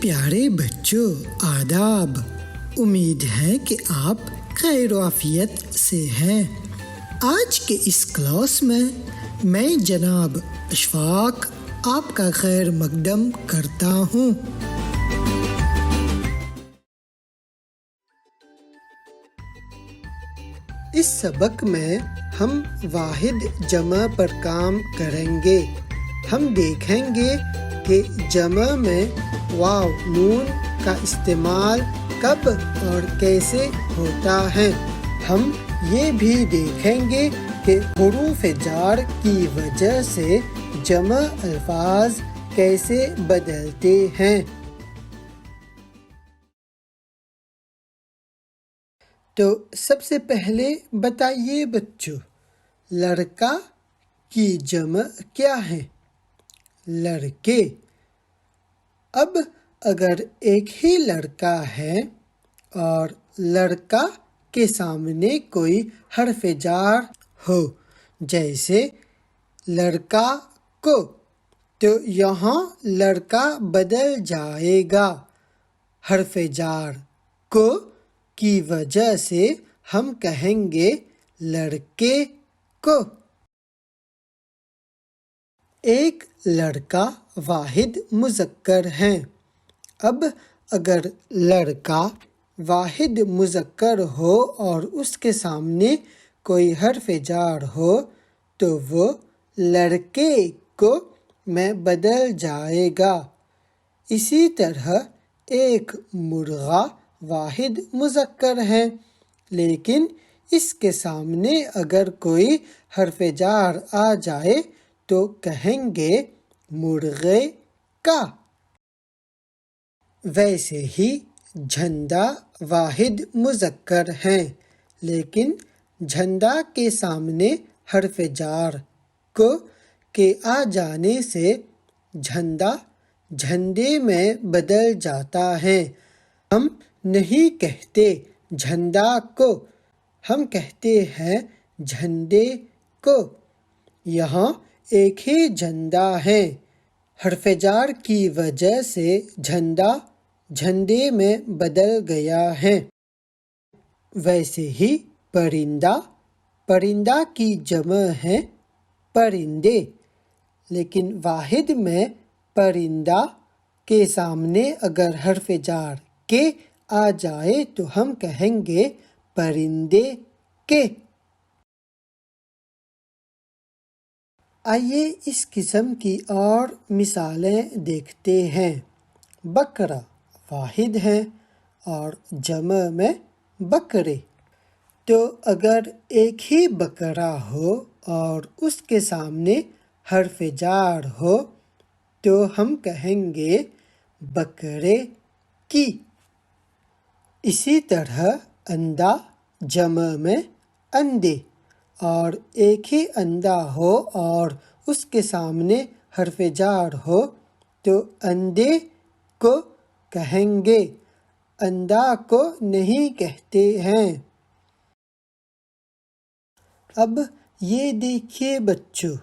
پیارے بچوں آداب، امید ہے کہ آپ خیر و عافیت سے ہیں۔ آج کے اس کلاس میں جناب اشفاق آپ کا خیر مقدم کرتا ہوں۔ اس سبق میں ہم واحد جمع پر کام کریں گے۔ ہم دیکھیں گے کہ جمع میں واو نون کا استعمال کب اور کیسے ہوتا ہے۔ ہم یہ بھی دیکھیں گے کہ حروف جار کی وجہ سے جمع الفاظ کیسے بدلتے ہیں۔ تو سب سے پہلے بتائیے بچوں، لڑکا کی جمع کیا ہے؟ لڑکے۔ اب اگر ایک ہی لڑکا ہے اور لڑکا کے سامنے کوئی حرف جار ہو، جیسے لڑکا کو، تو یہاں لڑکا بدل جائے گا۔ حرف جار کو کی وجہ سے ہم کہیں گے لڑکے کو۔ ایک لڑکا واحد مذکر ہے۔ اب اگر لڑکا واحد مذکر ہو اور اس کے سامنے کوئی حرف جار ہو تو وہ لڑکے کو میں بدل جائے گا۔ اسی طرح ایک مرغا واحد مذکر ہے، لیکن اس کے سامنے اگر کوئی حرف جار آ جائے تو کہیں گے مرغے کا۔ ویسے ہی جھنڈا واحد مذکر ہے، لیکن جھنڈا کے سامنے حرف جار کو کے آ جانے سے جھنڈا جھنڈے میں بدل جاتا ہے۔ ہم نہیں کہتے جھنڈا کو، ہم کہتے ہیں جھنڈے کو۔ یہاں ایک ہی جھنڈا ہے، حرف جار کی وجہ سے جھنڈا جھنڈے میں بدل گیا ہے۔ ویسے ہی پرندہ، پرندہ کی جمع ہے پرندے، لیکن واحد میں پرندہ کے سامنے اگر حرف جار کے آ جائے تو ہم کہیں گے پرندے کے۔ آئیے اس قسم کی اور مثالیں دیکھتے ہیں۔ بکرا واحد ہے اور جمع میں بکرے۔ تو اگر ایک ہی بکرا ہو اور اس کے سامنے حرف جار ہو تو ہم کہیں گے بکرے کی۔ اسی طرح انڈا جمع میں انڈے، اور ایک ہی انڈا ہو اور اس کے سامنے حرف جار ہو تو انڈے کو کہیں گے، انڈا کو نہیں کہتے ہیں۔ اب یہ دیکھیے بچوں،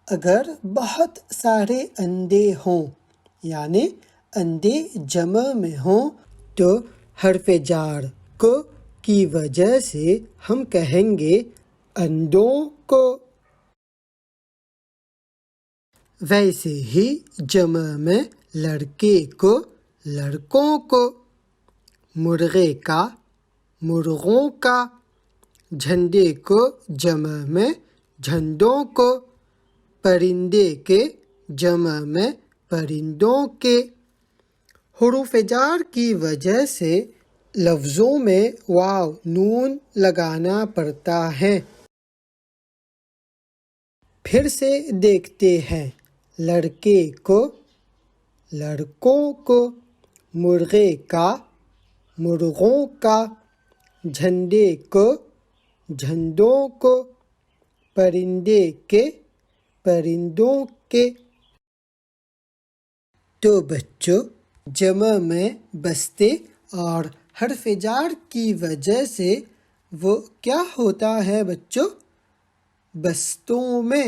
اگر بہت سارے انڈے ہوں، یعنی انڈے جمع میں ہوں، تو حرف جار کو کی وجہ سے ہم کہیں گے انڈوں کو۔ ویسے ہی جمع میں لڑکے کو لڑکوں کو، مرغے کا مرغوں کا، جھنڈے کو جمع میں جھنڈوں کو، پرندے کے جمع میں پرندوں کے۔ حروف جار کی وجہ سے لفظوں میں واو نون لگانا پڑتا ہے۔ پھر سے دیکھتے ہیں، لڑکے کو لڑکوں کو، مرغے کا مرغوں کا، جھنڈے کو جھنڈوں کو، پرندے کے پرندوں کے۔ تو بچوں، جمع میں بستے اور حرف جار کی وجہ سے وہ کیا ہوتا ہے بچوں؟ بستوں میں۔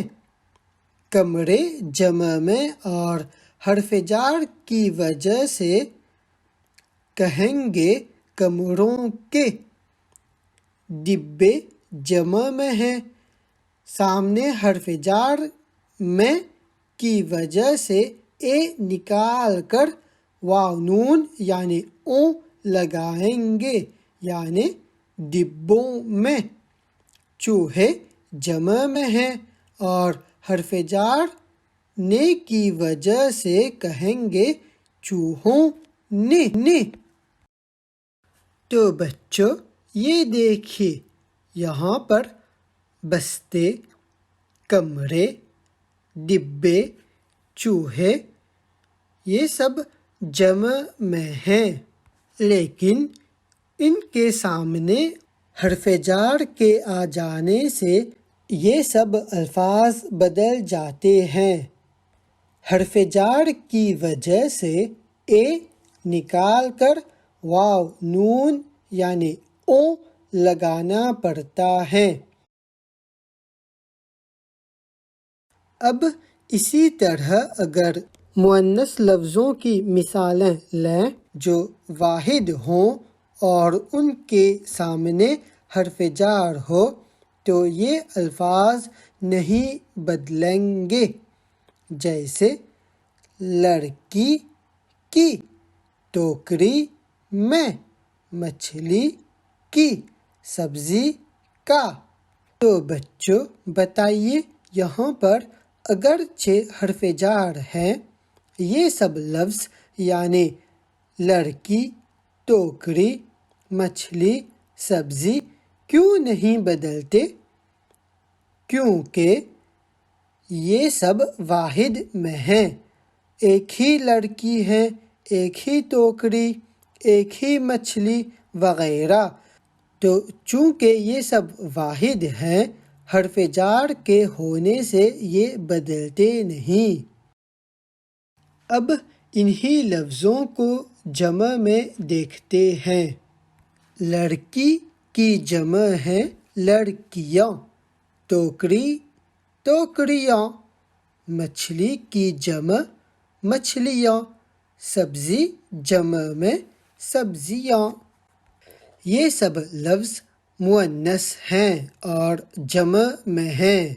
کمرے جمع میں اور حرف جار کی وجہ سے کہیں گے کمروں کے۔ ڈبے جمع میں ہیں، سامنے حرف جار میں کی وجہ سے اے نکال کر واو نون یعنی او لگائیں گے، یعنی ڈبوں میں۔ چوہے جمع میں ہیں اور حرف جار نے کی وجہ سے کہیں گے چوہوں نے۔ تو بچوں یہ دیکھیے یہاں پر بستے، کمرے، ڈبے، چوہے یہ سب جمع میں ہیں، لیکن ان کے سامنے حرف جار کے آ جانے سے یہ سب الفاظ بدل جاتے ہیں۔ حرف جار کی وجہ سے اے نکال کر واو نون یعنی او لگانا پڑتا ہے۔ اب اسی طرح اگر مؤنث لفظوں کی مثالیں لیں جو واحد ہوں اور ان کے سامنے حرف جار ہو تو یہ الفاظ نہیں بدلیں گے، جیسے لڑکی کی، ٹوکری میں، مچھلی کی، سبزی کا۔ تو بچوں بتائیے یہاں پر اگرچہ حرف جار ہیں، یہ سب لفظ یعنی لڑکی، ٹوکری، مچھلی، سبزی کیوں نہیں بدلتے؟ کیونکہ یہ سب واحد میں ہیں، ایک ہی لڑکی ہے، ایک ہی ٹوکری، ایک ہی مچھلی وغیرہ۔ تو چونکہ یہ سب واحد ہیں، حرف جار کے ہونے سے یہ بدلتے نہیں۔ اب انہی لفظوں کو جمع میں دیکھتے ہیں۔ لڑکی کی جمع ہے لڑکیاں، ٹوکری، ٹوکریاں، مچھلی کی جمع مچھلیاں، سبزی جمع میں سبزیاں۔ یہ سب لفظ مؤنث ہیں اور جمع میں ہیں۔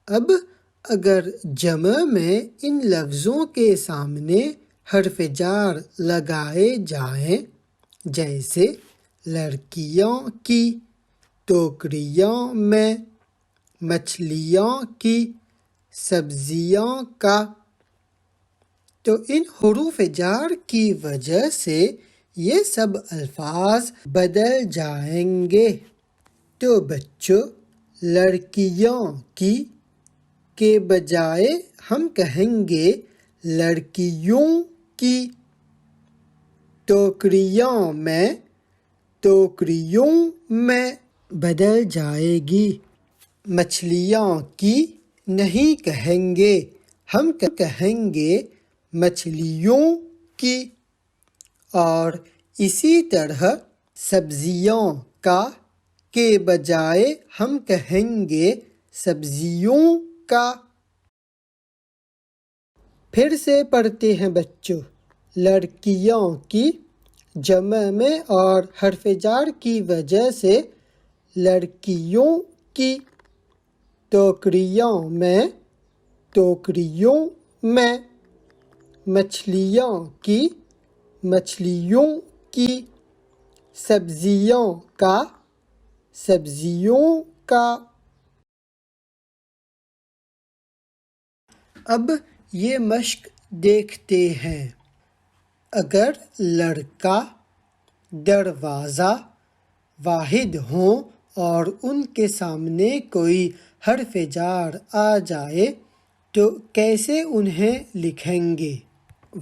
اب اگر جمع میں ان لفظوں کے سامنے حرف جار لگائے جائیں، جیسے لڑکیاں کی، ٹوکریاں میں، مچھلیاں کی، سبزیاں کا، تو ان حروف جار کی وجہ سے یہ سب الفاظ بدل جائیں گے۔ تو بچوں لڑکیاں کی کے بجائے ہم کہیں گے لڑکیوں کی، ٹوکریاں میں، ٹوکریوں میں بدل جائے گی۔ مچھلیاں کی نہیں کہیں گے، ہم کہیں گے مچھلیوں کی۔ اور اسی طرح سبزیاں کا کے بجائے ہم کہیں گے سبزیوں کا۔ پھر سے پڑھتے ہیں بچوں، لڑکیاں کی جمع میں اور حرف جار کی وجہ سے لڑکیوں کی، ٹوکریاں میں، ٹوکریوں میں، مچھلیاں کی، مچھلیوں کی، سبزیاں کا، سبزیوں کا۔ اب یہ مشق دیکھتے ہیں۔ اگر لڑکا، دروازہ واحد ہوں اور ان کے سامنے کوئی حرف جار آ جائے تو کیسے انہیں لکھیں گے؟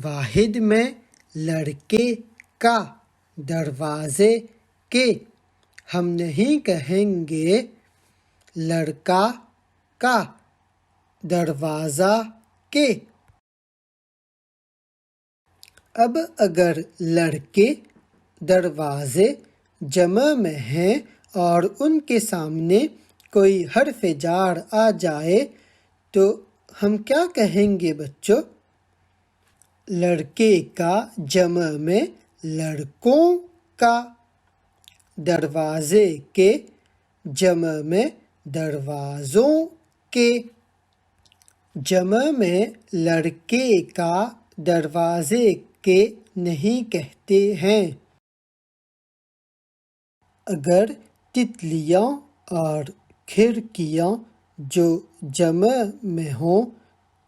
واحد میں لڑکے کا، دروازے کے، ہم نہیں کہیں گے لڑکا کا، دروازہ کے۔ اب اگر لڑکے، دروازے جمع میں ہیں اور ان کے سامنے کوئی حرف جار آ جائے تو ہم کیا کہیں گے بچوں؟ لڑکے کا جمع میں لڑکوں کا، دروازے کے جمع میں دروازوں کے، جمع میں لڑکے کا دروازے کے نہیں کہتے ہیں۔ اگر تتلیاں اور کھڑکیاں جو جمع میں ہوں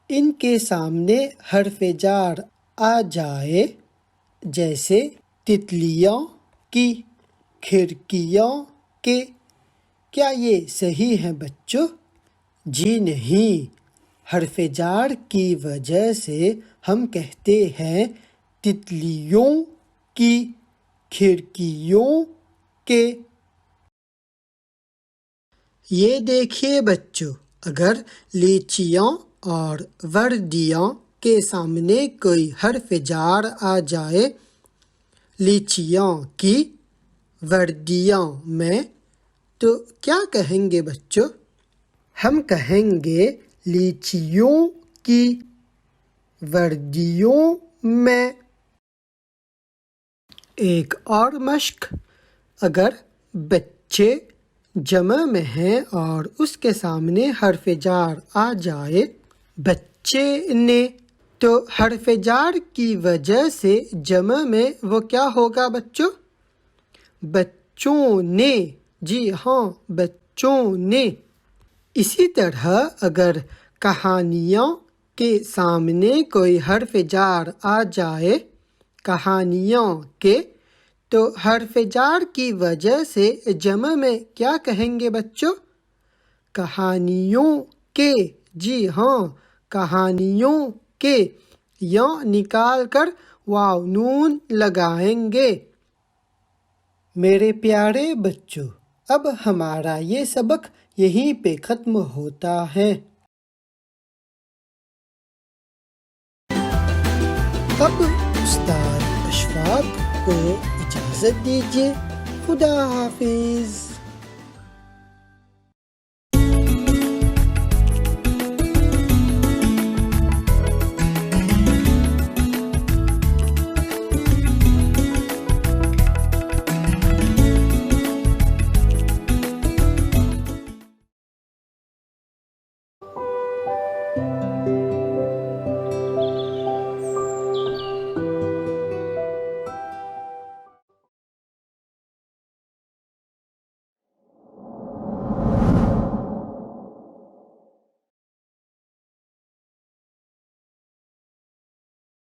ان کے سامنے حرف جار آ جائے، جیسے تتلیاں کی، کھڑکیاں کے، کیا یہ صحیح ہے بچوں؟ جی نہیں، حرف جار کی وجہ سے ہم کہتے ہیں تتلیوں کی، کھڑکیوں کے۔ یہ دیکھیے بچوں، اگر لیچیاں اور وردیاں کے سامنے کوئی حرف جار آ جائے، لیچیاں کی، وردیاں میں، تو کیا کہیں گے بچوں؟ ہم کہیں گے لیچیوں کی، وردیوں میں۔ ایک اور مشق، اگر بچے جمع میں ہیں اور اس کے سامنے حرف جار آ جائے، بچے نے، تو حرف جار کی وجہ سے جمع میں وہ کیا ہوگا بچوں؟ بچوں نے، جی ہاں، بچوں نے۔ اسی طرح اگر کہانیاں کے سامنے کوئی حرف جار آ جائے، کہانیاں کے، تو حرف جار کی وجہ سے جمع میں کیا کہیں گے بچوں؟ کہانیوں کے، جی ہاں، کہانیوں کے، یا نکال کر واو نون لگائیں گے۔ میرے پیارے بچوں، اب ہمارا یہ سبق یہیں پہ ختم ہوتا ہے۔ اب استاد اشفاق کو اجازت دیجیے۔ خدا حافظ۔